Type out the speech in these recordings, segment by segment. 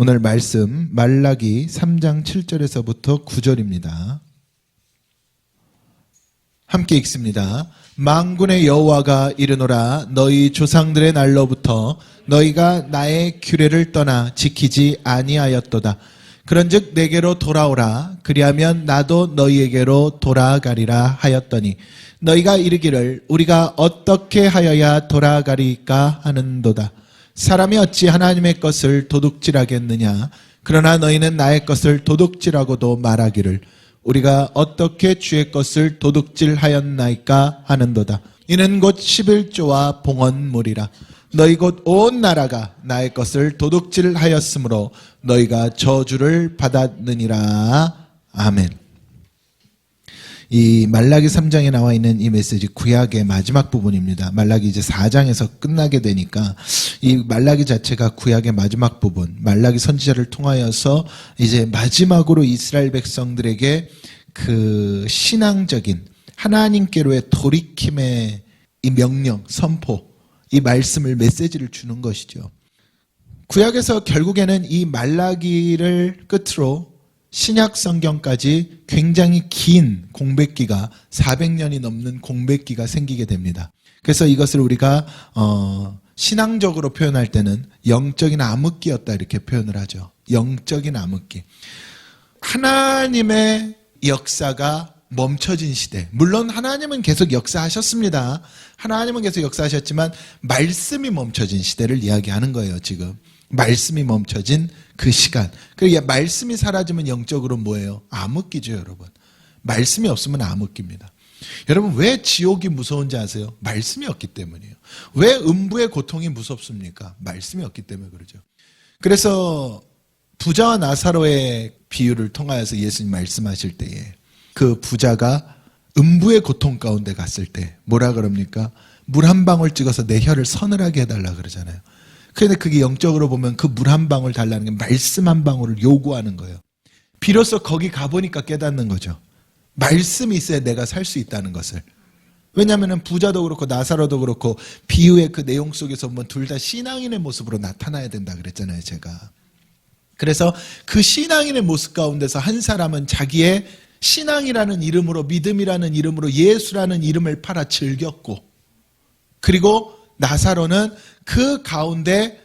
오늘 말씀 말라기 3장 7절에서부터 9절입니다. 함께 읽습니다. 만군의 여호와가 이르노라 너희 조상들의 날로부터 너희가 나의 규례를 떠나 지키지 아니하였도다. 그런즉 내게로 돌아오라. 그리하면 나도 너희에게로 돌아가리라 하였더니 너희가 이르기를 우리가 어떻게 하여야 돌아가리까 하는도다. 사람이 어찌 하나님의 것을 도둑질하겠느냐. 그러나 너희는 나의 것을 도둑질하고도 말하기를 우리가 어떻게 주의 것을 도둑질하였나이까 하는도다. 이는 곧 11조와 봉헌물이라. 너희 곧 온 나라가 나의 것을 도둑질하였으므로 너희가 저주를 받았느니라. 아멘. 이 말라기 3장에 나와 있는 이 메시지 구약의 마지막 부분입니다. 말라기 이제 4장에서 끝나게 되니까 이 말라기 자체가 구약의 마지막 부분, 말라기 선지자를 통하여서 이제 마지막으로 이스라엘 백성들에게 그 신앙적인 하나님께로의 돌이킴의 이 명령, 선포, 이 말씀을 메시지를 주는 것이죠. 구약에서 결국에는 이 말라기를 끝으로 신약 성경까지 굉장히 긴 공백기가 400년이 넘는 공백기가 생기게 됩니다. 그래서 이것을 우리가 신앙적으로 표현할 때는 영적인 암흑기였다 이렇게 표현을 하죠. 영적인 암흑기. 하나님의 역사가 멈춰진 시대. 물론 하나님은 계속 역사하셨습니다. 하나님은 계속 역사하셨지만 말씀이 멈춰진 시대를 이야기하는 거예요, 지금. 말씀이 멈춰진 그 시간. 그리고 말씀이 사라지면 영적으로 뭐예요? 암흑기죠, 여러분. 말씀이 없으면 암흑기입니다. 여러분, 왜 지옥이 무서운지 아세요? 말씀이 없기 때문이에요. 왜 음부의 고통이 무섭습니까? 말씀이 없기 때문에 그러죠. 그래서 부자와 나사로의 비유를 통하여서 예수님 말씀하실 때에 그 부자가 음부의 고통 가운데 갔을 때 뭐라 그럽니까? 물 한 방울 찍어서 내 혀를 서늘하게 해달라 그러잖아요. 그런데 그게 영적으로 보면 그 물 한 방울 달라는 게 말씀 한 방울을 요구하는 거예요. 비로소 거기 가보니까 깨닫는 거죠. 말씀이 있어야 내가 살 수 있다는 것을. 왜냐하면 부자도 그렇고 나사로도 그렇고 비유의 그 내용 속에서 보면 둘 다 신앙인의 모습으로 나타나야 된다 그랬잖아요, 제가. 그래서 그 신앙인의 모습 가운데서 한 사람은 자기의 신앙이라는 이름으로, 믿음이라는 이름으로 예수라는 이름을 팔아 즐겼고, 그리고 나사로는 그 가운데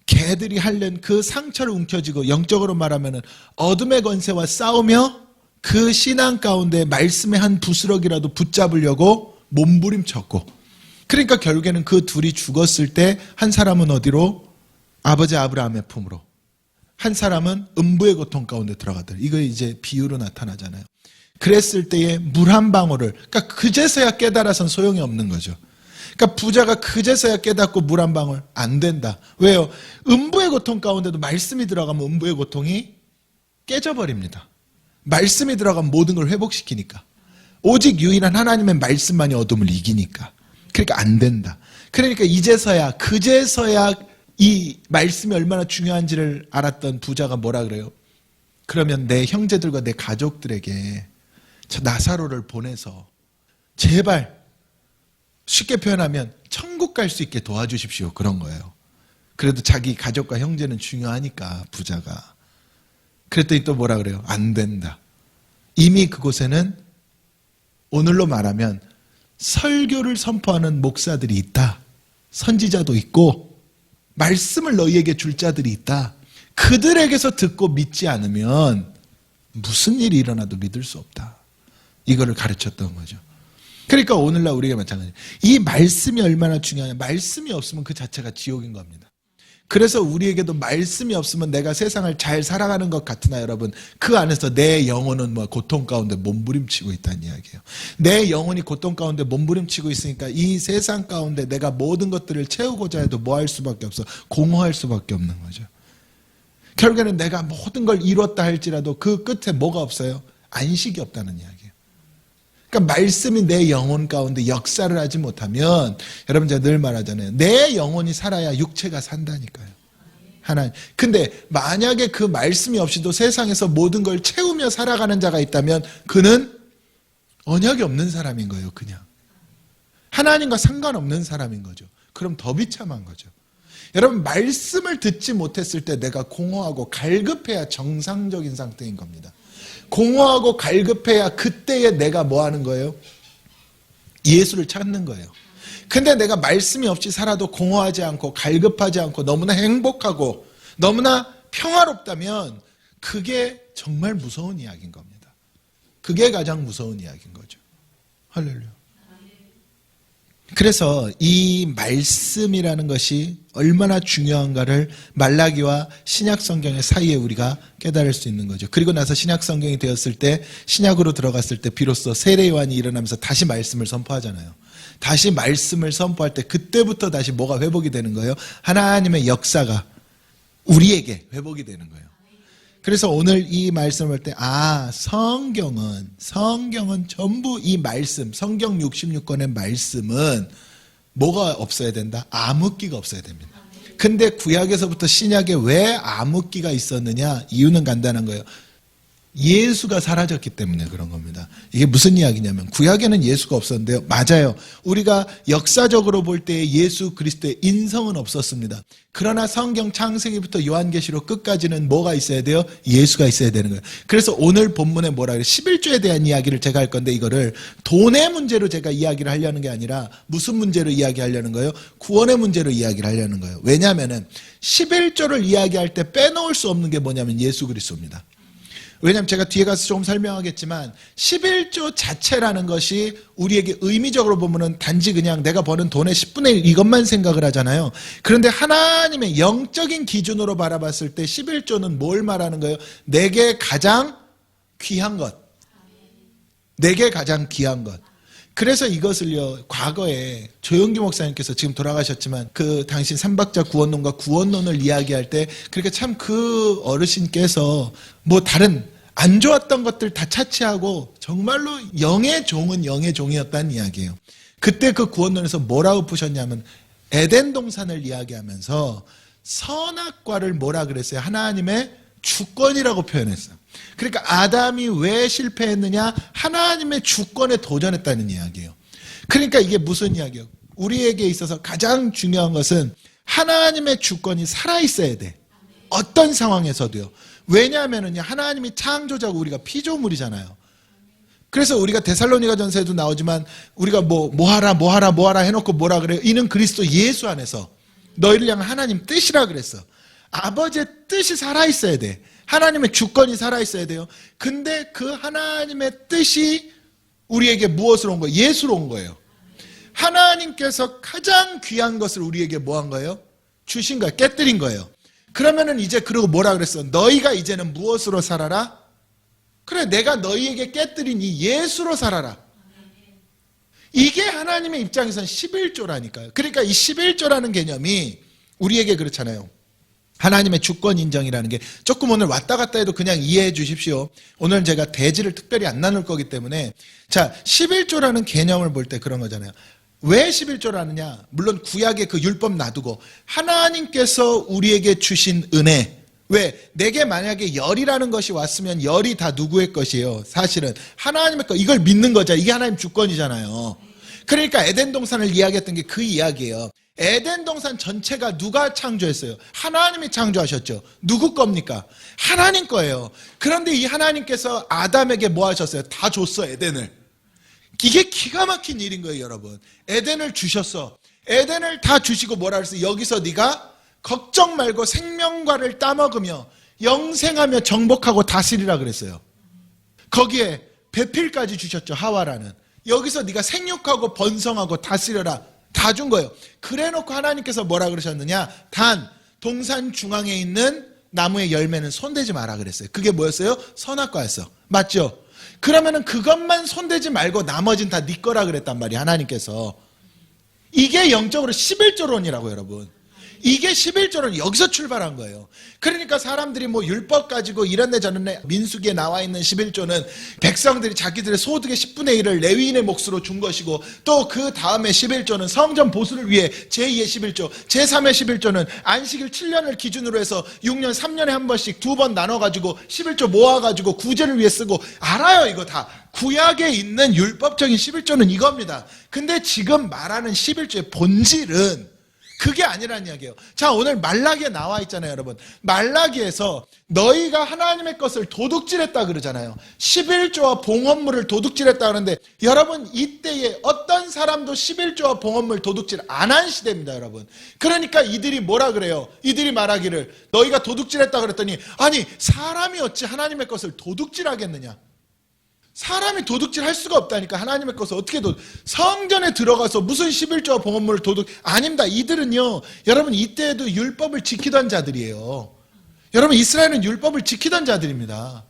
개들이 핥는 그 상처를 움켜쥐고, 영적으로 말하면 어둠의 권세와 싸우며 그 신앙 가운데 말씀의 한 부스럭이라도 붙잡으려고 몸부림쳤고, 그러니까 결국에는 그 둘이 죽었을 때 한 사람은 어디로? 아버지 아브라함의 품으로, 한 사람은 음부의 고통 가운데 들어가더라. 이거 이제 비유로 나타나잖아요. 그랬을 때에 물 한 방울을, 그러니까 그제서야 깨달아선 소용이 없는 거죠. 그러니까 부자가 그제서야 깨닫고 물 한 방울 안 된다. 왜요? 음부의 고통 가운데도 말씀이 들어가면 음부의 고통이 깨져버립니다. 말씀이 들어가면 모든 걸 회복시키니까. 오직 유일한 하나님의 말씀만이 어둠을 이기니까. 그러니까 안 된다. 그러니까 이제서야, 그제서야 이 말씀이 얼마나 중요한지를 알았던 부자가 뭐라 그래요? 그러면 내 형제들과 내 가족들에게 저 나사로를 보내서 제발, 쉽게 표현하면 천국 갈 수 있게 도와주십시오. 그런 거예요. 그래도 자기 가족과 형제는 중요하니까, 부자가. 그랬더니 또 뭐라 그래요? 안 된다. 이미 그곳에는 오늘로 말하면 설교를 선포하는 목사들이 있다. 선지자도 있고 말씀을 너희에게 줄 자들이 있다. 그들에게서 듣고 믿지 않으면 무슨 일이 일어나도 믿을 수 없다. 이거를 가르쳤던 거죠. 그러니까 오늘날 우리가 마찬가지예요. 이 말씀이 얼마나 중요하냐. 말씀이 없으면 그 자체가 지옥인 겁니다. 그래서 우리에게도 말씀이 없으면 내가 세상을 잘 살아가는 것 같으나 여러분, 그 안에서 내 영혼은 고통 가운데 몸부림치고 있다는 이야기예요. 내 영혼이 고통 가운데 몸부림치고 있으니까 이 세상 가운데 내가 모든 것들을 채우고자 해도 뭐 할 수밖에 없어? 공허할 수밖에 없는 거죠. 결국에는 내가 모든 걸 이뤘다 할지라도 그 끝에 뭐가 없어요? 안식이 없다는 이야기예요. 그러니까 말씀이 내 영혼 가운데 역사를 하지 못하면, 여러분 제가 늘 말하잖아요. 내 영혼이 살아야 육체가 산다니까요. 하나님. 근데 만약에 그 말씀이 없이도 세상에서 모든 걸 채우며 살아가는 자가 있다면 그는 언약이 없는 사람인 거예요, 그냥. 하나님과 상관없는 사람인 거죠. 그럼 더 비참한 거죠. 여러분, 말씀을 듣지 못했을 때 내가 공허하고 갈급해야 정상적인 상태인 겁니다. 공허하고 갈급해야 그때에 내가 뭐 하는 거예요? 예수를 찾는 거예요. 근데 내가 말씀이 없이 살아도 공허하지 않고 갈급하지 않고 너무나 행복하고 너무나 평화롭다면 그게 정말 무서운 이야기인 겁니다. 그게 가장 무서운 이야기인 거죠. 할렐루야. 그래서 이 말씀이라는 것이 얼마나 중요한가를 말라기와 신약 성경의 사이에 우리가 깨달을 수 있는 거죠. 그리고 나서 신약 성경이 되었을 때, 신약으로 들어갔을 때 비로소 세례 요한이 일어나면서 다시 말씀을 선포하잖아요. 다시 말씀을 선포할 때 그때부터 다시 뭐가 회복이 되는 거예요? 하나님의 역사가 우리에게 회복이 되는 거예요. 그래서 오늘 이 말씀을 할 때, 성경은 전부 이 말씀, 성경 66권의 말씀은 뭐가 없어야 된다? 암흑기가 없어야 됩니다. 근데 구약에서부터 신약에 왜 암흑기가 있었느냐? 이유는 간단한 거예요. 예수가 사라졌기 때문에 그런 겁니다. 이게 무슨 이야기냐면, 구약에는 예수가 없었는데요. 맞아요. 우리가 역사적으로 볼 때 예수 그리스도의 인성은 없었습니다. 그러나 성경 창세기부터 요한계시록 끝까지는 뭐가 있어야 돼요? 예수가 있어야 되는 거예요. 그래서 오늘 본문에 뭐라 그래요? 11조에 대한 이야기를 제가 할 건데, 이거를 돈의 문제로 제가 이야기를 하려는 게 아니라 무슨 문제로 이야기하려는 거예요? 구원의 문제로 이야기를 하려는 거예요. 왜냐하면 11조를 이야기할 때 빼놓을 수 없는 게 뭐냐면 예수 그리스도입니다. 왜냐하면 제가 뒤에 가서 조금 설명하겠지만 11조 자체라는 것이 우리에게 의미적으로 보면은 단지 그냥 내가 버는 돈의 10분의 1 이것만 생각을 하잖아요. 그런데 하나님의 영적인 기준으로 바라봤을 때 11조는 뭘 말하는 거예요? 내게 가장 귀한 것. 내게 가장 귀한 것. 그래서 이것을요, 과거에 조영기 목사님께서 지금 돌아가셨지만 그 당신 삼박자 구원론과 구원론을 이야기할 때 그러니까 참 그 어르신께서 뭐 다른 안 좋았던 것들 다 차치하고 정말로 영의 종은 영의 종이었다는 이야기예요. 그때 그 구원론에서 뭐라고 푸셨냐면 에덴 동산을 이야기하면서 선악과를 뭐라 그랬어요? 하나님의 주권이라고 표현했어요. 그러니까 아담이 왜 실패했느냐? 하나님의 주권에 도전했다는 이야기예요. 그러니까 이게 무슨 이야기예요? 우리에게 있어서 가장 중요한 것은 하나님의 주권이 살아있어야 돼. 어떤 상황에서도요. 왜냐하면은요, 하나님이 창조자고 우리가 피조물이잖아요. 그래서 우리가 데살로니가 전서에도 나오지만 우리가 뭐 하라 해놓고 뭐라 그래요? 이는 그리스도 예수 안에서 너희를 향한 하나님 뜻이라 그랬어. 아버지의 뜻이 살아있어야 돼. 하나님의 주권이 살아있어야 돼요. 근데 그 하나님의 뜻이 우리에게 무엇으로 온 거예요? 예수로 온 거예요. 하나님께서 가장 귀한 것을 우리에게 뭐 한 거예요? 주신 거예요. 깨뜨린 거예요. 그러면은 이제 그러고 뭐라 그랬어? 너희가 이제는 무엇으로 살아라? 그래, 내가 너희에게 깨뜨린 이 예수로 살아라. 이게 하나님의 입장에서는 11조라니까요. 그러니까 이 11조라는 개념이 우리에게 그렇잖아요. 하나님의 주권 인정이라는 게 조금 오늘 왔다 갔다 해도 그냥 이해해 주십시오. 오늘은 제가 대지를 특별히 안 나눌 거기 때문에. 자, 11조라는 개념을 볼 때 그런 거잖아요. 왜 11조라느냐? 물론 구약의 그 율법 놔두고 하나님께서 우리에게 주신 은혜. 왜? 내게 만약에 열이라는 것이 왔으면 열이 다 누구의 것이에요? 사실은 하나님의 것. 이걸 믿는 거죠. 이게 하나님 주권이잖아요. 그러니까 에덴 동산을 이야기했던 게 그 이야기예요. 에덴 동산 전체가 누가 창조했어요? 하나님이 창조하셨죠. 누구 겁니까? 하나님 거예요. 그런데 이 하나님께서 아담에게 뭐 하셨어요? 다 줬어, 에덴을. 이게 기가 막힌 일인 거예요, 여러분. 에덴을 주셨어. 에덴을 다 주시고 뭐라 그랬어요? 여기서 네가 걱정 말고 생명과를 따먹으며 영생하며 정복하고 다스리라 그랬어요. 거기에 배필까지 주셨죠, 하와라는. 여기서 네가 생육하고 번성하고 다스려라. 다 준 거예요. 그래놓고 하나님께서 뭐라 그러셨느냐? 단 동산 중앙에 있는 나무의 열매는 손대지 마라 그랬어요. 그게 뭐였어요? 선악과였어. 맞죠? 그러면은 그것만 손대지 말고 나머지는 다 네 거라 그랬단 말이에요, 하나님께서. 이게 영적으로 11조론이라고, 여러분. 이게 11조는 여기서 출발한 거예요. 그러니까 사람들이 뭐 율법 가지고 이런데 저런데 민수기에 나와 있는 11조는 백성들이 자기들의 소득의 10분의 1을 레위인의 몫으로 준 것이고, 또 그 다음에 11조는 성전 보수를 위해 제2의 11조, 제3의 11조는 안식일 7년을 기준으로 해서 6년 3년에 한 번씩 2번 나눠가지고 11조 모아가지고 구제를 위해 쓰고. 알아요, 이거 다. 구약에 있는 율법적인 11조는 이겁니다. 근데 지금 말하는 11조의 본질은 그게 아니라는 이야기예요. 자, 오늘 말라기에 나와 있잖아요, 여러분. 말라기에서 너희가 하나님의 것을 도둑질했다 그러잖아요. 11조와 봉헌물을 도둑질했다 그러는데, 여러분, 이때에 어떤 사람도 11조와 봉헌물 도둑질 안 한 시대입니다, 여러분. 그러니까 이들이 뭐라 그래요? 이들이 말하기를 너희가 도둑질했다 그랬더니, 아니 사람이 어찌 하나님의 것을 도둑질하겠느냐? 사람이 도둑질 할 수가 없다니까. 하나님의 것을 어떻게 성전에 들어가서 무슨 11조와 봉헌물을 아닙니다. 이들은요, 여러분, 이때에도 율법을 지키던 자들이에요. 여러분, 이스라엘은 율법을 지키던 자들입니다.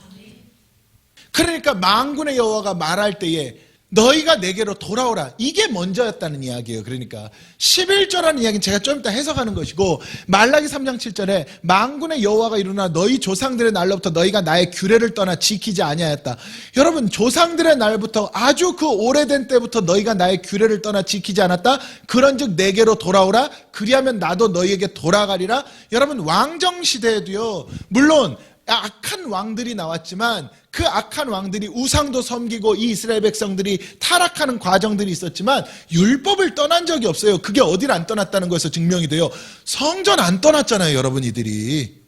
그러니까 만군의 여호와가 말할 때에 너희가 내게로 돌아오라, 이게 먼저였다는 이야기예요. 그러니까 11조라는 이야기는 제가 좀 이따 해석하는 것이고, 말라기 3장 7절에 만군의 여호와가 이르나 너희 조상들의 날로부터 너희가 나의 규례를 떠나 지키지 아니하였다. 여러분, 조상들의 날부터 아주 그 오래된 때부터 너희가 나의 규례를 떠나 지키지 않았다. 그런즉 내게로 돌아오라, 그리하면 나도 너희에게 돌아가리라. 여러분, 왕정 시대에도요, 물론 악한 왕들이 나왔지만 그 악한 왕들이 우상도 섬기고 이 이스라엘 백성들이 타락하는 과정들이 있었지만 율법을 떠난 적이 없어요. 그게 어디를 안 떠났다는 거에서 증명이 돼요. 성전 안 떠났잖아요, 여러분. 이들이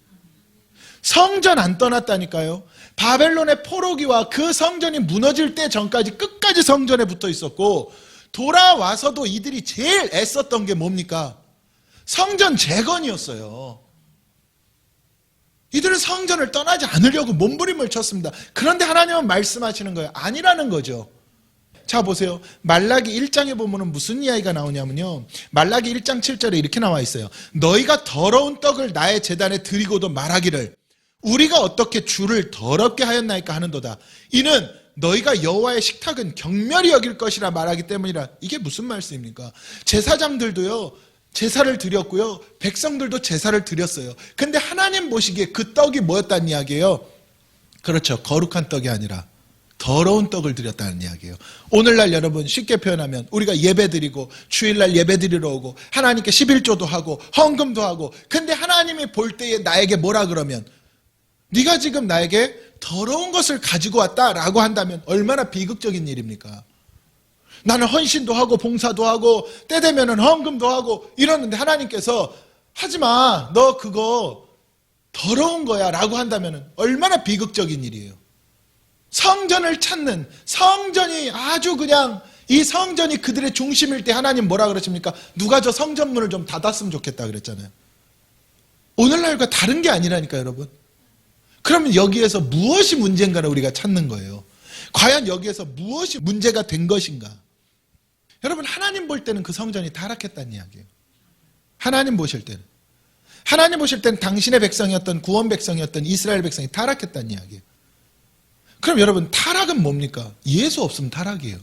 성전 안 떠났다니까요. 바벨론의 포로기와 그 성전이 무너질 때 전까지 끝까지 성전에 붙어 있었고, 돌아와서도 이들이 제일 애썼던 게 뭡니까? 성전 재건이었어요. 이들은 성전을 떠나지 않으려고 몸부림을 쳤습니다. 그런데 하나님은 말씀하시는 거예요. 아니라는 거죠. 자, 보세요. 말라기 1장에 보면 무슨 이야기가 나오냐면요, 말라기 1장 7절에 이렇게 나와 있어요. 너희가 더러운 떡을 나의 제단에 드리고도 말하기를 우리가 어떻게 주를 더럽게 하였나이까 하는도다. 이는 너희가 여호와의 식탁은 경멸히 여길 것이라 말하기 때문이라. 이게 무슨 말씀입니까? 제사장들도요, 제사를 드렸고요, 백성들도 제사를 드렸어요. 근데 하나님 보시기에 그 떡이 뭐였다는 이야기예요? 그렇죠. 거룩한 떡이 아니라 더러운 떡을 드렸다는 이야기예요. 오늘날 여러분, 쉽게 표현하면 우리가 예배드리고 주일날 예배드리러 오고 하나님께 11조도 하고 헌금도 하고, 근데 하나님이 볼 때에 나에게 뭐라 그러면, 네가 지금 나에게 더러운 것을 가지고 왔다라고 한다면 얼마나 비극적인 일입니까? 나는 헌신도 하고 봉사도 하고 때 되면은 헌금도 하고 이러는데 하나님께서 하지마, 너 그거 더러운 거야 라고 한다면 얼마나 비극적인 일이에요. 성전을 찾는, 성전이 아주 그냥 이 성전이 그들의 중심일 때 하나님 뭐라 그러십니까? 누가 저 성전문을 좀 닫았으면 좋겠다 그랬잖아요. 오늘날과 다른 게 아니라니까, 여러분. 그러면 여기에서 무엇이 문제인가를 우리가 찾는 거예요. 과연 여기에서 무엇이 문제가 된 것인가? 여러분, 하나님 볼 때는 그 성전이 타락했다는 이야기예요. 하나님 보실 때는 당신의 백성이었던, 구원 백성이었던 이스라엘 백성이 타락했다는 이야기예요. 그럼 여러분, 타락은 뭡니까? 예수 없으면 타락이에요.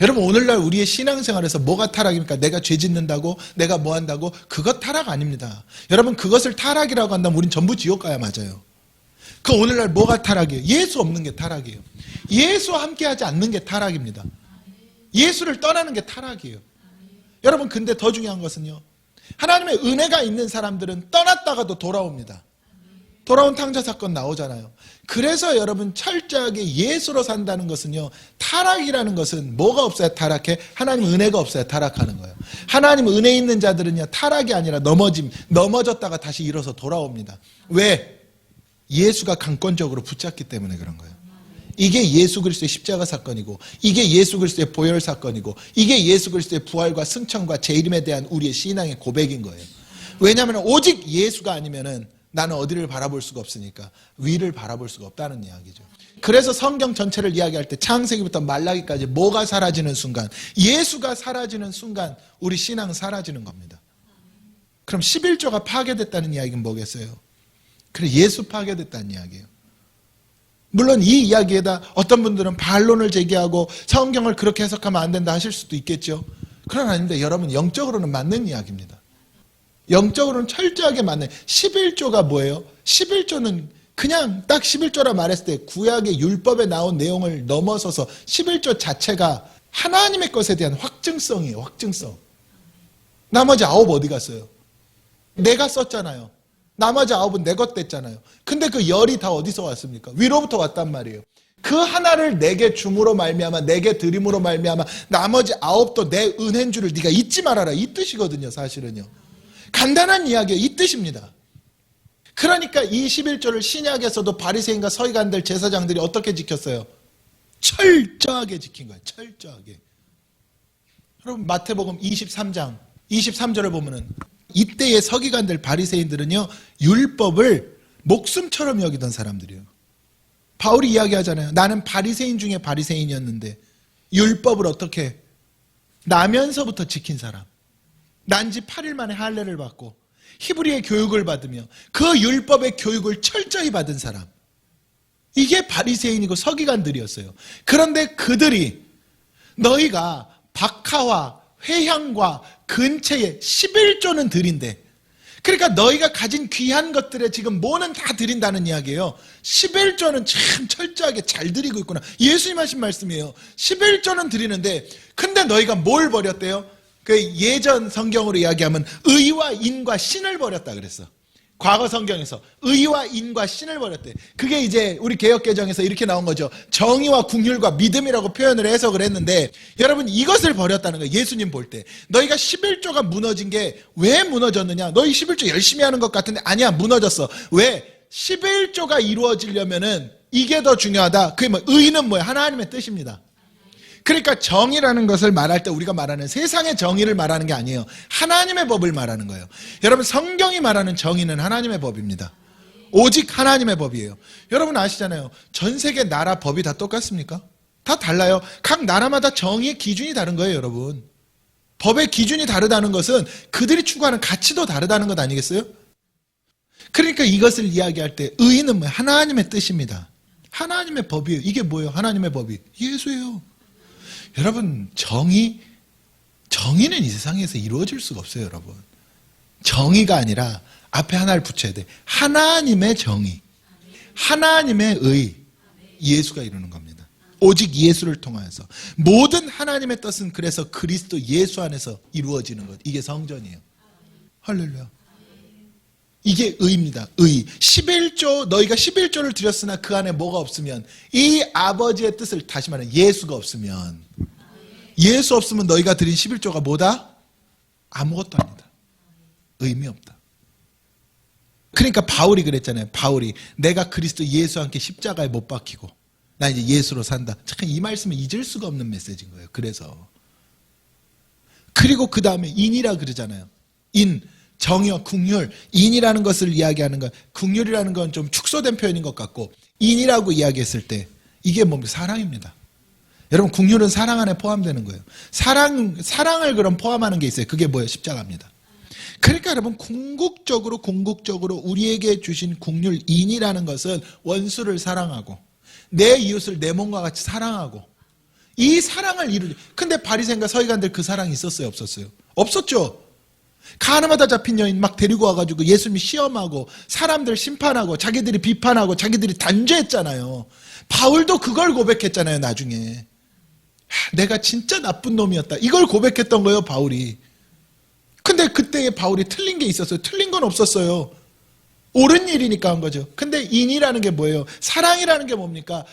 여러분, 오늘날 우리의 신앙생활에서 뭐가 타락입니까? 내가 죄 짓는다고, 내가 뭐 한다고? 그것 타락 아닙니다. 여러분, 그것을 타락이라고 한다면 우린 전부 지옥 가야 맞아요. 그 오늘날 뭐가 타락이에요? 예수 없는 게 타락이에요. 예수와 함께하지 않는 게 타락입니다. 예수를 떠나는 게 타락이에요. 여러분, 근데 더 중요한 것은요, 하나님의 은혜가 있는 사람들은 떠났다가도 돌아옵니다. 돌아온 탕자 사건 나오잖아요. 그래서 여러분, 철저하게 예수로 산다는 것은요, 타락이라는 것은 뭐가 없어야 타락해? 하나님 은혜가 없어야 타락하는 거예요. 하나님 은혜 있는 자들은요, 타락이 아니라 넘어졌다가 다시 일어서 돌아옵니다. 왜? 예수가 강권적으로 붙잡기 때문에 그런 거예요. 이게 예수 그리스도의 십자가 사건이고, 이게 예수 그리스도의 보혈 사건이고, 이게 예수 그리스도의 부활과 승천과 재림에 대한 우리의 신앙의 고백인 거예요. 왜냐하면 오직 예수가 아니면은 나는 어디를 바라볼 수가 없으니까 위를 바라볼 수가 없다는 이야기죠. 그래서 성경 전체를 이야기할 때 창세기부터 말라기까지 뭐가 사라지는 순간, 예수가 사라지는 순간 우리 신앙은 사라지는 겁니다. 그럼 11조가 파괴됐다는 이야기는 뭐겠어요? 그래, 예수 파괴됐다는 이야기예요. 물론 이 이야기에다 어떤 분들은 반론을 제기하고 성경을 그렇게 해석하면 안 된다 하실 수도 있겠죠. 그건 아닙니다. 여러분, 영적으로는 맞는 이야기입니다. 영적으로는 철저하게 맞는. 11조가 뭐예요? 11조는 그냥 딱 11조라 말했을 때 구약의 율법에 나온 내용을 넘어서서 11조 자체가 하나님의 것에 대한 확증성이에요. 확증성. 나머지 9 어디 갔어요? 내가 썼잖아요. 나머지 9은 내 것 됐잖아요. 근데 그 열이 다 어디서 왔습니까? 위로부터 왔단 말이에요. 그 하나를 내게 줌으로 말미암아 내게 드림으로 말미암아 나머지 9도 내 은혜인 줄을 네가 잊지 말아라, 이 뜻이거든요. 사실은요. 간단한 이야기예요. 이 뜻입니다. 그러니까 이 11조를 신약에서도 바리새인과 서기관들, 제사장들이 어떻게 지켰어요? 철저하게 지킨 거예요. 철저하게. 여러분 마태복음 23장 23절을 보면은 이때의 서기관들, 바리새인들은요 율법을 목숨처럼 여기던 사람들이에요. 바울이 이야기하잖아요. 나는 바리새인 중에 바리새인이었는데 율법을 어떻게 나면서부터 지킨 사람. 난지 8일 만에 할례를 받고 히브리의 교육을 받으며 그 율법의 교육을 철저히 받은 사람. 이게 바리새인이고 서기관들이었어요. 그런데 그들이 너희가 박하와 회향과 근체에 11조는 드린대. 그러니까 너희가 가진 귀한 것들에 지금 뭐는 다 드린다는 이야기예요. 11조는 참 철저하게 잘 드리고 있구나. 예수님 하신 말씀이에요. 11조는 드리는데 근데 너희가 뭘 버렸대요? 그 예전 성경으로 이야기하면 의와 인과 신을 버렸다 그랬어. 과거 성경에서 의와 인과 신을 버렸대. 그게 이제 우리 개역개정에서 이렇게 나온 거죠. 정의와 긍휼과 믿음이라고 표현을 해석을 했는데 여러분 이것을 버렸다는 거예요. 예수님 볼 때 너희가 11조가 무너진 게 왜 무너졌느냐? 너희 11조 열심히 하는 것 같은데 아니야, 무너졌어. 왜? 11조가 이루어지려면은 이게 더 중요하다. 그게 뭐 의는 뭐야? 하나님의 뜻입니다. 그러니까 정의라는 것을 말할 때 우리가 말하는 세상의 정의를 말하는 게 아니에요. 하나님의 법을 말하는 거예요. 여러분 성경이 말하는 정의는 하나님의 법입니다. 오직 하나님의 법이에요. 여러분 아시잖아요. 전 세계 나라 법이 다 똑같습니까? 다 달라요. 각 나라마다 정의의 기준이 다른 거예요, 여러분. 법의 기준이 다르다는 것은 그들이 추구하는 가치도 다르다는 것 아니겠어요? 그러니까 이것을 이야기할 때 의는 뭐예요? 하나님의 뜻입니다. 하나님의 법이에요. 이게 뭐예요? 하나님의 법이 예수예요. 여러분 정의는 이 세상에서 이루어질 수가 없어요. 여러분 정의가 아니라 앞에 하나를 붙여야 돼. 하나님의 정의, 하나님의 의, 예수가 이루는 겁니다. 오직 예수를 통하여서 모든 하나님의 뜻은 그래서 그리스도 예수 안에서 이루어지는 것. 이게 성전이에요. 할렐루야. 이게 의입니다. 의. 11조, 너희가 11조를 드렸으나 그 안에 뭐가 없으면 이 아버지의 뜻을, 다시 말해 예수가 없으면, 예수 없으면 너희가 드린 11조가 뭐다? 아무것도 아니다. 의미 없다. 그러니까 바울이 그랬잖아요. 바울이 내가 그리스도 예수와 함께 십자가에 못 박히고 나 이제 예수로 산다. 참 이 말씀은 잊을 수가 없는 메시지인 거예요. 그래서 그리고 그 다음에 인이라 그러잖아요. 인, 정의와 긍휼, 인이라는 것을 이야기하는 것, 긍휼이라는 건 좀 축소된 표현인 것 같고 인이라고 이야기했을 때 이게 뭡니까? 사랑입니다. 여러분 긍휼은 사랑 안에 포함되는 거예요. 사랑을 그럼 포함하는 게 있어요. 그게 뭐예요? 십자가입니다. 그러니까 여러분 궁극적으로 우리에게 주신 긍휼, 인이라는 것은 원수를 사랑하고 내 이웃을 내 몸과 같이 사랑하고 이 사랑을 이루지. 근데 바리새인과 서기관들 그 사랑이 있었어요? 없었어요? 없었죠. 가늠하다 잡힌 여인 막 데리고 와가지고 예수님이 시험하고 사람들 심판하고 자기들이 비판하고 자기들이 단죄했잖아요. 바울도 그걸 고백했잖아요. 나중에 내가 진짜 나쁜 놈이었다, 이걸 고백했던 거예요, 바울이. 근데 그때에 바울이 틀린 게 있었어요? 틀린 건 없었어요. 옳은 일이니까 한 거죠. 근데 인이라는 게 뭐예요? 사랑이라는 게 뭡니까?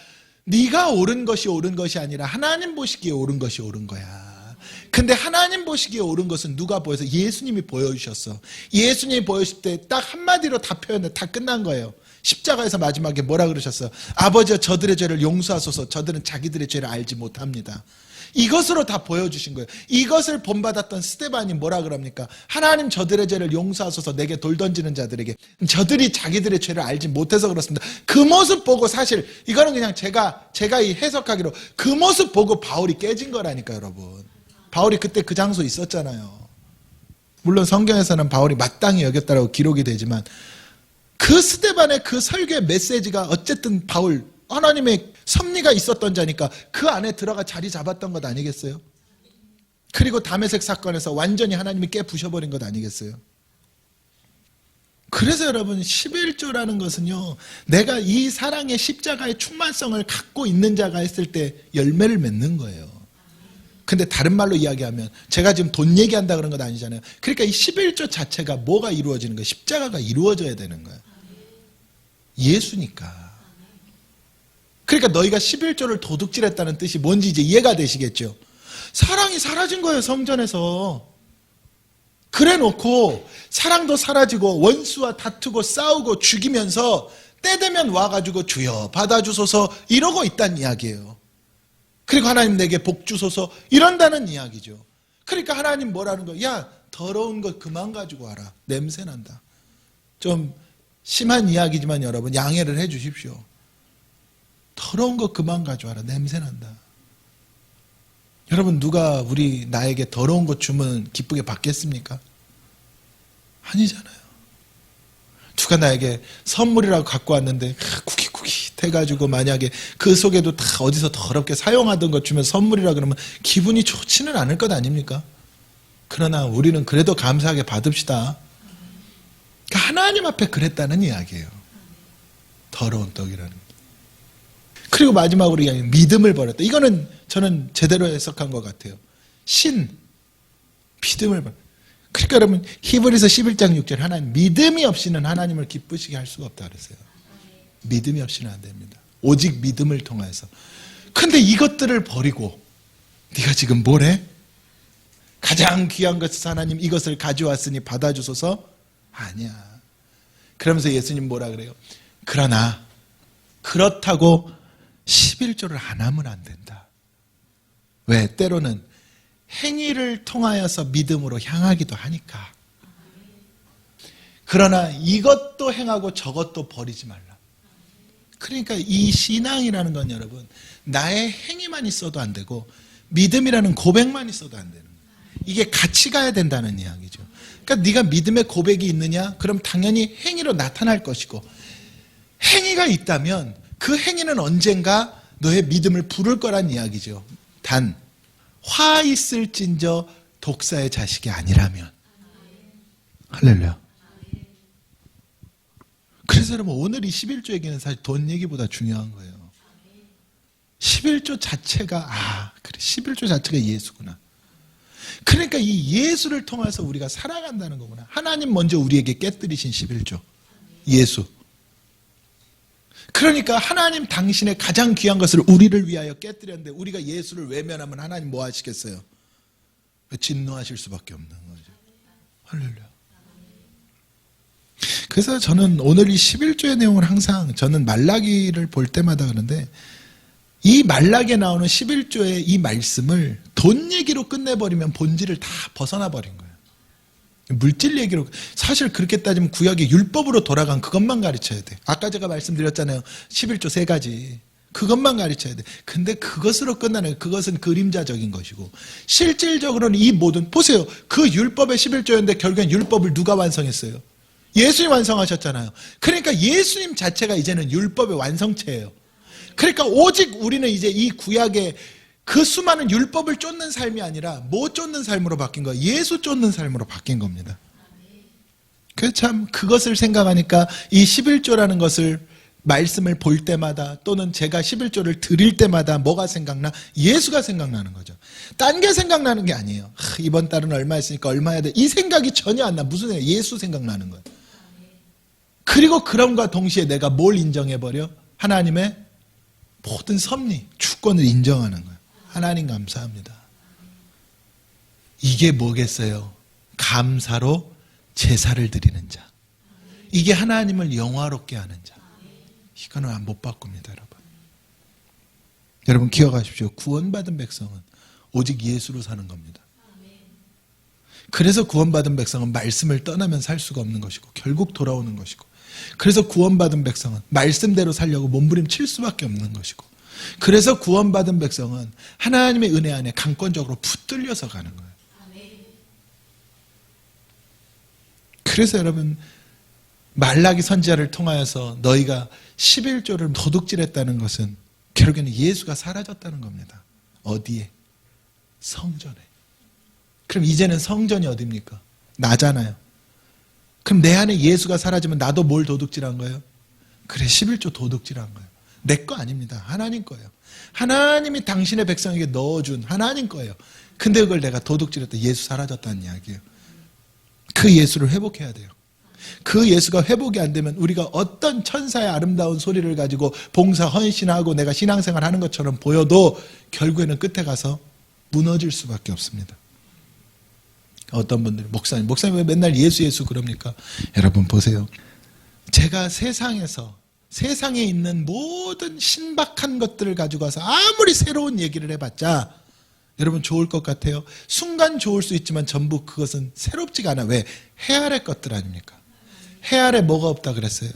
네가 옳은 것이 옳은 것이 아니라 하나님 보시기에 옳은 것이 옳은 거야. 근데 하나님 보시기에 옳은 것은 누가 보여서? 예수님이 보여주셨어. 예수님이 보여주실 때 딱 한마디로 다 표현해, 다 끝난 거예요. 십자가에서 마지막에 뭐라 그러셨어요? 아버지여 저들의 죄를 용서하소서, 저들은 자기들의 죄를 알지 못합니다. 이것으로 다 보여주신 거예요. 이것을 본받았던 스데반이 뭐라 그럽니까? 하나님 저들의 죄를 용서하소서, 내게 돌 던지는 자들에게. 저들이 자기들의 죄를 알지 못해서 그렇습니다. 그 모습 보고, 사실 이거는 그냥 제가 이 해석하기로 그 모습 보고 바울이 깨진 거라니까. 여러분 바울이 그때 그 장소에 있었잖아요. 물론 성경에서는 바울이 마땅히 여겼다라고 기록이 되지만 그 스데반의 그 설교의 메시지가 어쨌든 바울, 하나님의 섭리가 있었던 자니까 그 안에 들어가 자리 잡았던 것 아니겠어요? 그리고 다메섹 사건에서 완전히 하나님이 깨부셔버린 것 아니겠어요? 그래서 여러분 11조라는 것은요, 내가 이 사랑의 십자가의 충만성을 갖고 있는 자가 했을 때 열매를 맺는 거예요. 근데 다른 말로 이야기하면 제가 지금 돈 얘기한다 그런 건 아니잖아요. 그러니까 이 11조 자체가 뭐가 이루어지는 거예요? 십자가가 이루어져야 되는 거예요. 예수니까. 그러니까 너희가 11조를 도둑질했다는 뜻이 뭔지 이제 이해가 되시겠죠. 사랑이 사라진 거예요, 성전에서. 그래 놓고 사랑도 사라지고 원수와 다투고 싸우고 죽이면서 때 되면 와가지고 주여 받아주소서 이러고 있다는 이야기예요. 그리고 하나님 내게 복 주소서 이런다는 이야기죠. 그러니까 하나님 뭐라는 거야? 야, 더러운 것 그만 가지고 와라. 냄새 난다. 좀 심한 이야기지만 여러분 양해를 해 주십시오. 더러운 것 그만 가져와라. 냄새 난다. 여러분 누가 나에게 더러운 것 주면 기쁘게 받겠습니까? 아니잖아요. 누가 나에게 선물이라고 갖고 왔는데 쿠키쿠키 해가지고 만약에 그 속에도 다 어디서 더럽게 사용하던 것 주면 선물이라 그러면 기분이 좋지는 않을 것 아닙니까? 그러나 우리는 그래도 감사하게 받읍시다. 그러니까 하나님 앞에 그랬다는 이야기예요. 더러운 떡이라는 게. 그리고 마지막으로 이야기는 믿음을 버렸다. 이거는 저는 제대로 해석한 것 같아요. 믿음을 버렸다. 그러니까 여러분 히브리서 11장 6절 하나님 믿음이 없이는 하나님을 기쁘시게 할 수가 없다 그랬어요. 믿음이 없이는 안 됩니다. 오직 믿음을 통해서. 근데 이것들을 버리고 네가 지금 뭐래? 가장 귀한 것을 하나님 이것을 가져왔으니 받아주소서? 아니야. 그러면서 예수님 뭐라 그래요? 그러나 그렇다고 11조를 안 하면 안 된다. 왜? 때로는 행위를 통하여서 믿음으로 향하기도 하니까. 그러나 이것도 행하고 저것도 버리지 말라. 그러니까 이 신앙이라는 건 여러분 나의 행위만 있어도 안 되고 믿음이라는 고백만 있어도 안 되는 거예요. 이게 같이 가야 된다는 이야기죠. 그러니까 네가 믿음의 고백이 있느냐? 그럼 당연히 행위로 나타날 것이고 행위가 있다면 그 행위는 언젠가 너의 믿음을 부를 거란 이야기죠. 단 화 있을진저 독사의 자식이 아니라면. 할렐루야. 그래서 여러분 오늘 이 11조 얘기는 사실 돈 얘기보다 중요한 거예요. 11조 자체가 그래 11조 자체가 예수구나. 그러니까 이 예수를 통해서 우리가 살아간다는 거구나. 하나님 먼저 우리에게 깨뜨리신 11조 예수. 그러니까 하나님 당신의 가장 귀한 것을 우리를 위하여 깨뜨렸는데 우리가 예수를 외면하면 하나님 뭐 하시겠어요? 진노하실 수밖에 없는 거죠. 할렐루야. 그래서 저는 오늘 이 11조의 내용을 항상 저는 말라기를 볼 때마다 그런데 이 말라기에 나오는 11조의 이 말씀을 돈 얘기로 끝내버리면 본질을 다 벗어나 버린 거예요. 물질 얘기로 사실 그렇게 따지면 구약의 율법으로 돌아간 그것만 가르쳐야 돼. 아까 제가 말씀드렸잖아요. 11조 3가지. 그것만 가르쳐야 돼. 근데 그것으로 끝나는 그것은 그림자적인 것이고 실질적으로는 이 모든 보세요. 그 율법의 11조였는데 결국엔 율법을 누가 완성했어요? 예수님 완성하셨잖아요. 그러니까 예수님 자체가 이제는 율법의 완성체예요. 그러니까 오직 우리는 이제 이 구약의 그 수많은 율법을 쫓는 삶이 아니라 뭐 쫓는 삶으로 바뀐 거예요? 예수 쫓는 삶으로 바뀐 겁니다. 그래서 참 그것을 생각하니까 이 11조라는 것을 말씀을 볼 때마다 또는 제가 11조를 드릴 때마다 뭐가 생각나? 예수가 생각나는 거죠. 딴 게 생각나는 게 아니에요. 이번 달은 얼마 했으니까 얼마 해야 돼. 이 생각이 전혀 안 나. 무슨 생각? 예수 생각나는 거예요. 그리고 그럼과 동시에 내가 뭘 인정해버려? 하나님의 모든 섭리, 주권을 인정하는 거예요. 하나님 감사합니다. 이게 뭐겠어요? 감사로 제사를 드리는 자. 이게 하나님을 영화롭게 하는 자. 이거는 못 바꿉니다, 여러분. 여러분 기억하십시오. 구원받은 백성은 오직 예수로 사는 겁니다. 그래서 구원받은 백성은 말씀을 떠나면 살 수가 없는 것이고 결국 돌아오는 것이고 그래서 구원받은 백성은 말씀대로 살려고 몸부림칠 수밖에 없는 것이고 그래서 구원받은 백성은 하나님의 은혜 안에 강권적으로 붙들려서 가는 거예요. 그래서 여러분 말라기 선지자를 통하여서 너희가 11조를 도둑질했다는 것은 결국에는 예수가 사라졌다는 겁니다. 어디에? 성전에. 그럼 이제는 성전이 어디입니까? 나잖아요. 그럼 내 안에 예수가 사라지면 나도 뭘 도둑질한 거예요? 그래 11조 도둑질한 거예요. 내 거 아닙니다. 하나님 거예요. 하나님이 당신의 백성에게 넣어준 하나님 거예요. 근데 그걸 내가 도둑질했다. 예수 사라졌다는 이야기예요. 그 예수를 회복해야 돼요. 그 예수가 회복이 안 되면 우리가 어떤 천사의 아름다운 소리를 가지고 봉사 헌신하고 내가 신앙생활 하는 것처럼 보여도 결국에는 끝에 가서 무너질 수밖에 없습니다. 어떤 분들이 목사님 왜 맨날 예수 그럽니까? 여러분 보세요. 제가 세상에 있는 모든 신박한 것들을 가지고 와서 아무리 새로운 얘기를 해봤자 여러분 좋을 것 같아요. 순간 좋을 수 있지만 전부 그것은 새롭지가 않아. 왜? 해 아래 것들 아닙니까? 해 아래 뭐가 없다 그랬어요?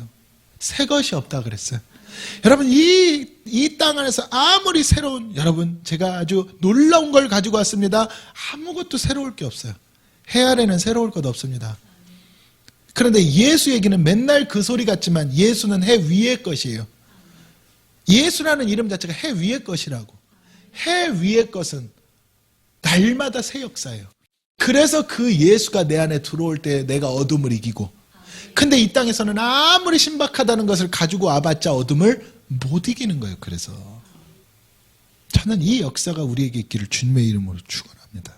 새 것이 없다 그랬어요. 여러분 이 땅 안에서 아무리 새로운, 여러분 제가 아주 놀라운 걸 가지고 왔습니다. 아무것도 새로울 게 없어요. 해 아래는 새로울 것 없습니다. 그런데 예수 얘기는 맨날 그 소리 같지만 예수는 해 위의 것이에요. 예수라는 이름 자체가 해 위의 것이라고. 해 위의 것은 날마다 새 역사예요. 그래서 그 예수가 내 안에 들어올 때 내가 어둠을 이기고, 근데 이 땅에서는 아무리 신박하다는 것을 가지고 와봤자 어둠을 못 이기는 거예요. 그래서 저는 이 역사가 우리에게 있기를 주님의 이름으로 축원합니다.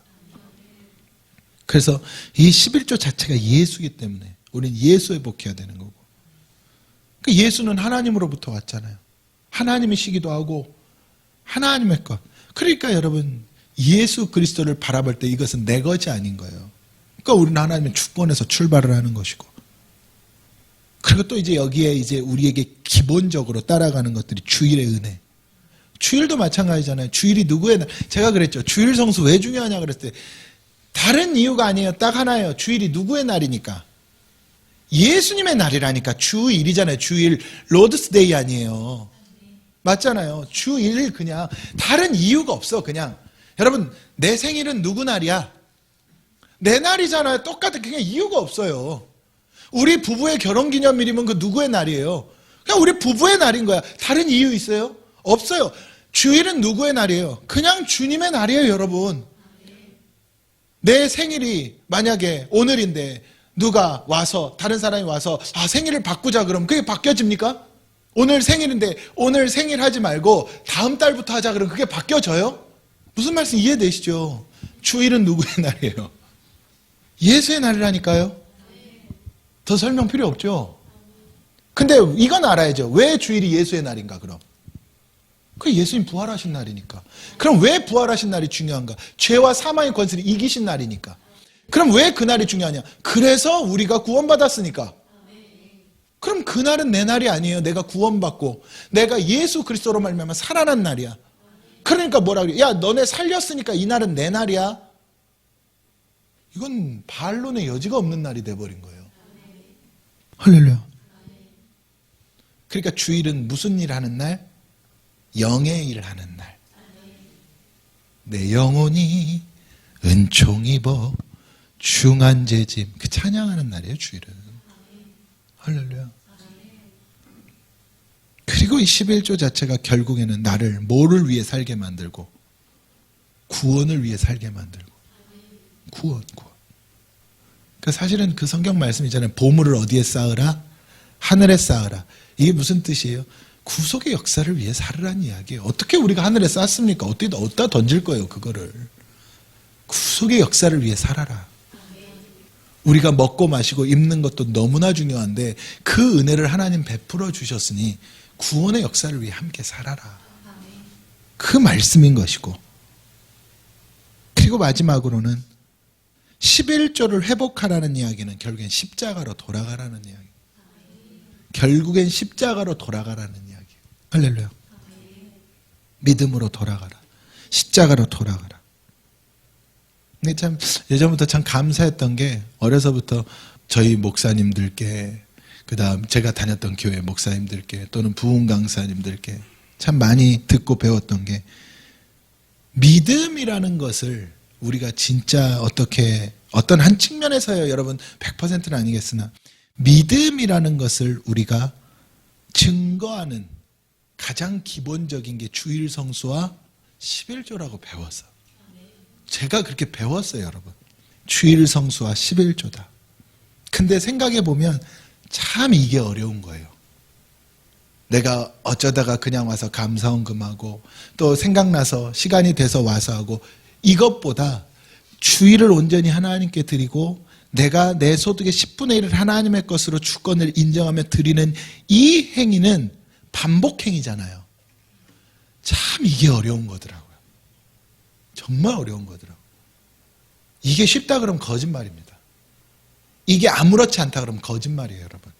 그래서 이 11조 자체가 예수이기 때문에 우리는 예수에 복해야 되는 거고, 그러니까 예수는 하나님으로부터 왔잖아요. 하나님이시기도 하고 하나님의 것. 그러니까 여러분 예수 그리스도를 바라볼 때 이것은 내 것이 아닌 거예요. 그러니까 우리는 하나님의 주권에서 출발을 하는 것이고, 그리고 또 이제 여기에 이제 우리에게 기본적으로 따라가는 것들이 주일의 은혜. 주일도 마찬가지잖아요. 주일이 누구의 날? 제가 그랬죠. 주일 성수 왜 중요하냐 그랬을 때 다른 이유가 아니에요. 딱 하나예요. 주일이 누구의 날이니까? 예수님의 날이라니까. 주일이잖아요. 주일. 로드스데이 아니에요. 맞잖아요. 주일. 그냥 다른 이유가 없어. 그냥 여러분 내 생일은 누구 날이야? 내 날이잖아요. 똑같은, 그냥 이유가 없어요. 우리 부부의 결혼기념일이면 그 누구의 날이에요? 그냥 우리 부부의 날인 거야. 다른 이유 있어요? 없어요. 주일은 누구의 날이에요? 그냥 주님의 날이에요. 여러분 내 생일이 만약에 오늘인데 누가 와서, 다른 사람이 와서 생일을 바꾸자 그러면 그게 바뀌어집니까? 오늘 생일인데 오늘 생일 하지 말고 다음 달부터 하자 그러면 그게 바뀌어져요? 무슨 말씀 이해되시죠? 주일은 누구의 날이에요? 예수의 날이라니까요. 더 설명 필요 없죠. 근데 이건 알아야죠. 왜 주일이 예수의 날인가 그럼? 그 예수님 부활하신 날이니까. 그럼 왜 부활하신 날이 중요한가? 죄와 사망의 권세를 이기신 날이니까. 그럼 왜 그 날이 중요하냐? 그래서 우리가 구원받았으니까. 그럼 그 날은 내 날이 아니에요. 내가 구원받고 내가 예수 그리스도로 말미암아 살아난 날이야. 그러니까 뭐라 그래? 야 너네 살렸으니까 이 날은 내 날이야. 이건 반론의 여지가 없는 날이 돼버린 거예요. 할렐루야. 그러니까 주일은 무슨 일 하는 날? 영의 일 하는 날. 내 영혼이 은총 입어 중한 재짐, 그 찬양하는 날이에요. 주일은. 할렐루야. 그리고 이 11조 자체가 결국에는 나를 뭐를 위해 살게 만들고 구원을 위해 살게 만들고. 구원. 그러니까 사실은 그 성경 말씀이잖아요. 보물을 어디에 쌓으라? 하늘에 쌓으라. 이게 무슨 뜻이에요? 구속의 역사를 위해 살으라는 이야기예요. 어떻게 우리가 하늘에 쌓습니까? 어디다 던질 거예요, 그거를. 구속의 역사를 위해 살아라. 우리가 먹고 마시고 입는 것도 너무나 중요한데 그 은혜를 하나님 베풀어 주셨으니 구원의 역사를 위해 함께 살아라. 그 말씀인 것이고, 그리고 마지막으로는 11조를 회복하라는 이야기는 결국엔 십자가로 돌아가라는 이야기. 결국엔 십자가로 돌아가라는 이야기. 할렐루야. 믿음으로 돌아가라. 십자가로 돌아가라. 근데 참 예전부터 참 감사했던 게, 어려서부터 저희 목사님들께, 그 다음 제가 다녔던 교회 목사님들께 또는 부흥 강사님들께 참 많이 듣고 배웠던 게, 믿음이라는 것을 우리가 진짜 어떤 한 측면에서요, 여러분 100%는 아니겠으나 믿음이라는 것을 우리가 증거하는 가장 기본적인 게 주일 성수와 11조라고 배웠어. 제가 그렇게 배웠어요, 여러분. 주일 성수와 11조다. 근데 생각해 보면 참 이게 어려운 거예요. 내가 어쩌다가 그냥 와서 감사헌금하고 또 생각나서 시간이 돼서 와서 하고, 이것보다 주일을 온전히 하나님께 드리고 내가 내 소득의 10분의 1을 하나님의 것으로 주권을 인정하며 드리는 이 행위는 반복 행위잖아요. 참 이게 어려운 거더라고요. 정말 어려운 거더라고요. 이게 쉽다 그러면 거짓말입니다. 이게 아무렇지 않다 그러면 거짓말이에요, 여러분.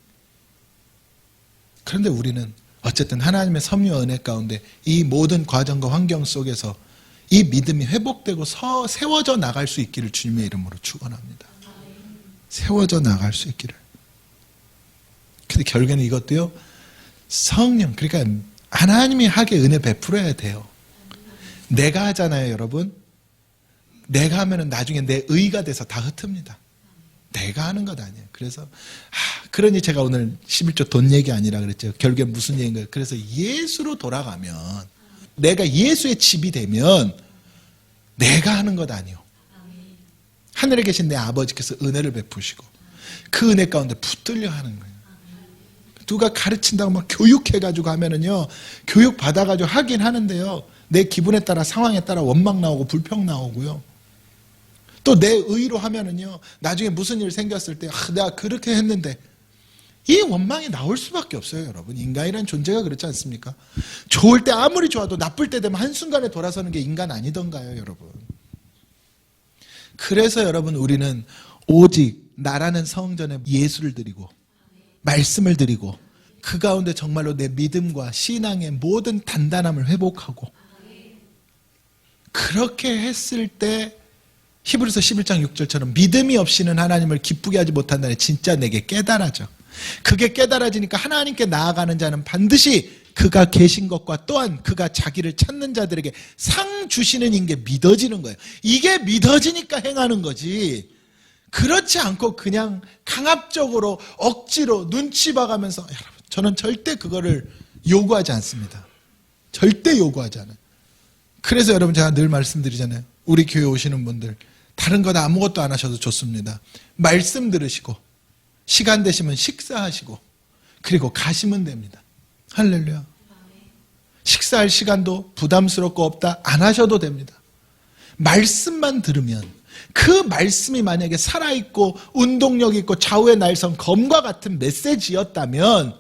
그런데 우리는 어쨌든 하나님의 섭리와 은혜 가운데 이 모든 과정과 환경 속에서 이 믿음이 회복되고 세워져 나갈 수 있기를 주님의 이름으로 축원합니다. 세워져 나갈 수 있기를. 근데 결국에는 이것도요, 성령, 그러니까 하나님이 하게 은혜 베풀어야 돼요. 내가 하잖아요, 여러분. 내가 하면은 나중에 내 의가 돼서 다 흩습니다. 내가 하는 것 아니에요. 그래서 그러니 제가 오늘 11조 돈 얘기 아니라 그랬죠. 결국에 무슨 얘기인가요? 그래서 예수로 돌아가면, 내가 예수의 집이 되면 내가 하는 것 아니에요. 하늘에 계신 내 아버지께서 은혜를 베푸시고 그 은혜 가운데 붙들려 하는 거예요. 누가 가르친다고 막 교육해가지고 하면은요, 교육 받아가지고 하긴 하는데요, 내 기분에 따라 상황에 따라 원망 나오고 불평 나오고요. 또 내 의로 하면은요, 나중에 무슨 일 생겼을 때 내가 그렇게 했는데, 이 원망이 나올 수밖에 없어요, 여러분. 인간이란 존재가 그렇지 않습니까? 좋을 때 아무리 좋아도 나쁠 때 되면 한순간에 돌아서는 게 인간 아니던가요, 여러분. 그래서 여러분, 우리는 오직 나라는 성전에 예수를 드리고 말씀을 드리고 그 가운데 정말로 내 믿음과 신앙의 모든 단단함을 회복하고, 그렇게 했을 때 히브리서 11장 6절처럼 믿음이 없이는 하나님을 기쁘게 하지 못한다는, 진짜 내게 깨달아져. 그게 깨달아지니까 하나님께 나아가는 자는 반드시 그가 계신 것과 또한 그가 자기를 찾는 자들에게 상 주시는 게 믿어지는 거예요. 이게 믿어지니까 행하는 거지, 그렇지 않고 그냥 강압적으로 억지로 눈치 봐가면서, 여러분, 저는 절대 그거를 요구하지 않습니다. 절대 요구하지 않아요. 그래서 여러분, 제가 늘 말씀드리잖아요. 우리 교회 오시는 분들 다른 거 아무것도 안 하셔도 좋습니다. 말씀 들으시고 시간 되시면 식사하시고 그리고 가시면 됩니다. 할렐루야. 식사할 시간도 부담스럽고 없다 안 하셔도 됩니다. 말씀만 들으면, 그 말씀이 만약에 살아있고 운동력 있고 좌우의 날선 검과 같은 메시지였다면,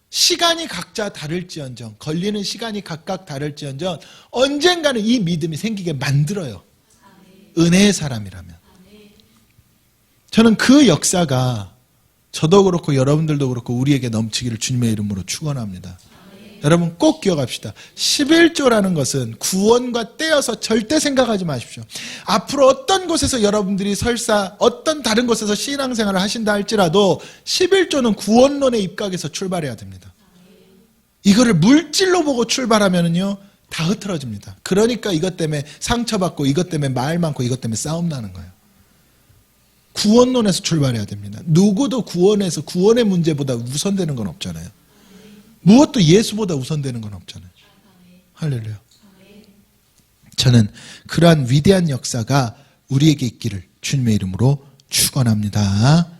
시간이 각자 다를지언정, 걸리는 시간이 각각 다를지언정 언젠가는 이 믿음이 생기게 만들어요. 은혜의 사람이라면. 저는 그 역사가 저도 그렇고 여러분들도 그렇고 우리에게 넘치기를 주님의 이름으로 축원합니다. 여러분 꼭 기억합시다. 11조라는 것은 구원과 떼어서 절대 생각하지 마십시오. 앞으로 어떤 곳에서 여러분들이 설사 어떤 다른 곳에서 신앙생활을 하신다 할지라도 11조는 구원론의 입각에서 출발해야 됩니다. 이거를 물질로 보고 출발하면은요, 다 흐트러집니다. 그러니까 이것 때문에 상처받고 이것 때문에 말 많고 이것 때문에 싸움 나는 거예요. 구원론에서 출발해야 됩니다. 누구도 구원에서 구원의 문제보다 우선되는 건 없잖아요. 무엇도 예수보다 우선되는 건 없잖아요. 할렐루야. 저는 그러한 위대한 역사가 우리에게 있기를 주님의 이름으로 축원합니다.